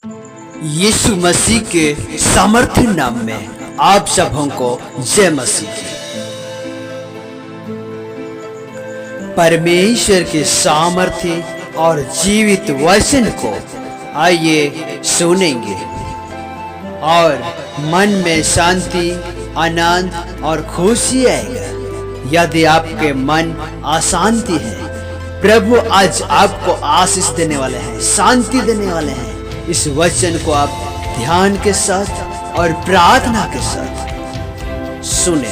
यीशु मसीह के सामर्थ्य नाम में आप सबों को जय मसीह की। परमेश्वर के सामर्थ्य और जीवित वचन को आइए सुनेंगे और मन में शांति, आनंद और खुशी आएगा। यदि आपके मन अशांति है, प्रभु आज आपको आशीष देने वाले हैं, शांति देने वाले हैं। इस वचन को आप ध्यान के साथ और प्रार्थना के साथ सुने।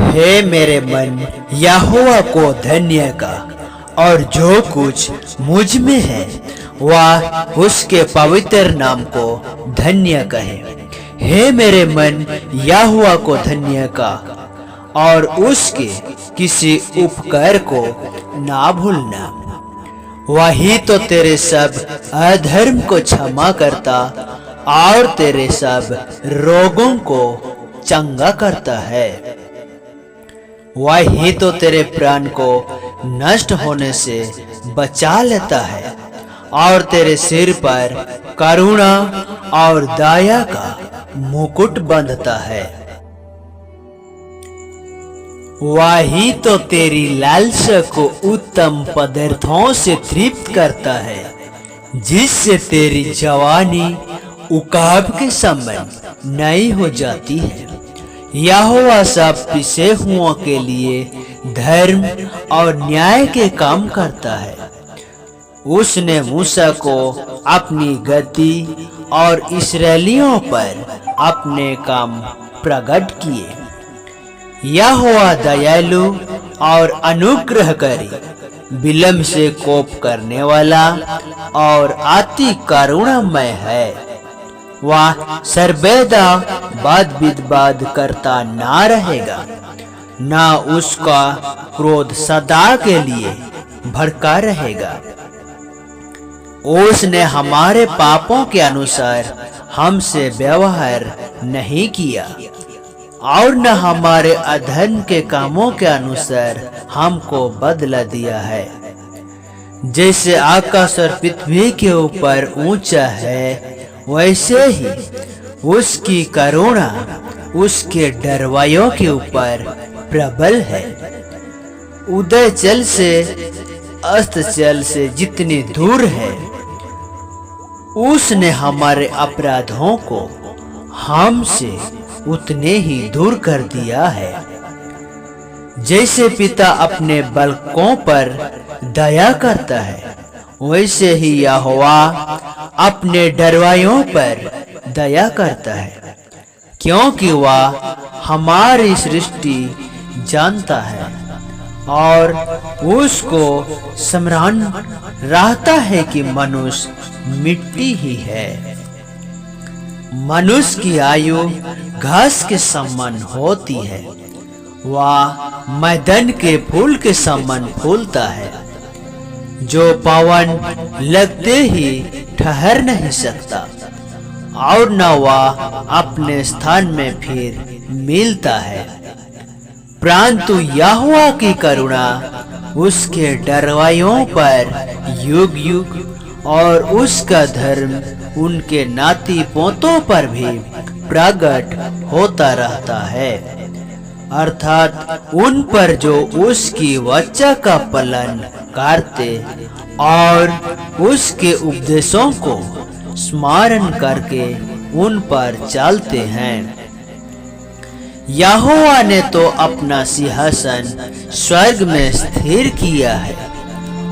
हे मेरे मन, यहोवा को धन्य का, और जो कुछ मुझ में है वह उसके पवित्र नाम को धन्य कहे। हे मेरे मन, यहोवा को धन्य का, और उसके किसी उपकार को ना भूलना। वही तो तेरे सब अधर्म को क्षमा करता और तेरे सब रोगों को चंगा करता है। वही तो तेरे प्राण को नष्ट होने से बचा लेता है और तेरे सिर पर करुणा और दया का मुकुट बांधता है। वही तो तेरी लालसा को उत्तम पदार्थों से तृप्त करता है, जिससे तेरी जवानी उकाब के समान नई हो जाती है। यहोवा सब पिसे हुओं के लिए धर्म और न्याय के काम करता है। उसने मूसा को अपनी गति और इस्राएलियों पर अपने काम प्रकट किए। यहोवा दयालु और अनुग्रहकारी, विलंब से कोप करने वाला और अति करुणामय है। वह सर्वदा वाद विवाद करता ना रहेगा, ना उसका क्रोध सदा के लिए भड़का रहेगा। उसने हमारे पापों के अनुसार हमसे व्यवहार नहीं किया और न हमारे अधर्म के कामों के अनुसार हमको बदला दिया है। जैसे आकाश और पृथ्वी के ऊपर ऊंचा है, वैसे ही उसकी करुणा उसके डरवायों के ऊपर प्रबल है। उदय जल से अस्त जल से जितनी दूर है, उसने हमारे अपराधों को हमसे उतने ही दूर कर दिया है। जैसे पिता अपने बालकों पर दया करता है, वैसे ही यहोवा अपने डरवायों पर दया करता है, क्योंकि वह हमारी सृष्टि जानता है और उसको स्मरण रहता है कि मनुष्य मिट्टी ही है। मनुष्य की आयु घास के समान होती है, वह मैदान के फूल के समान फूलता है, जो पवन लगते ही ठहर नहीं सकता और न वह अपने स्थान में फिर मिलता है। परंतु यहोवा की करुणा उसके डरवायों पर युग युग और उसका धर्म उनके नाती पोतों पर भी प्रकट होता रहता है, अर्थात उन पर जो उसकी वाचा का पालन करते और उसके उपदेशों को स्मरण करके उन पर चलते हैं। यहोवा ने तो अपना सिंहासन स्वर्ग में स्थिर किया है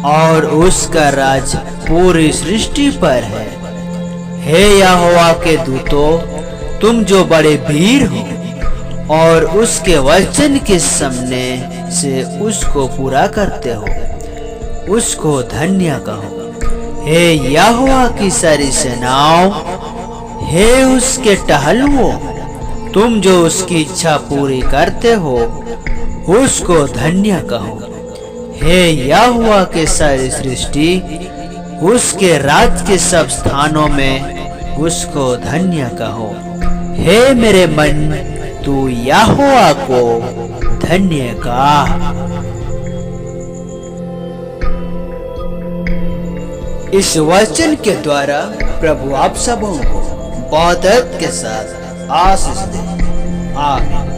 और उसका राज पूरी सृष्टि पर है। हे यहोवा के दूतों, तुम जो बड़े वीर हो और उसके वचन के सामने से उसको पूरा करते हो, उसको धन्य कहो। हे यहोवा की सारी सेनाओं, हे उसके टहलुओं, तुम जो उसकी इच्छा पूरी करते हो, उसको धन्य कहो। हे यहोवा के सारी सृष्टि, उसके राज के सब स्थानों में उसको धन्य कहो। हे मेरे मन, तू यहोवा को धन्य कह। इस वचन के द्वारा प्रभु आप सबों को बहुत के साथ आशीष दे। आमीन।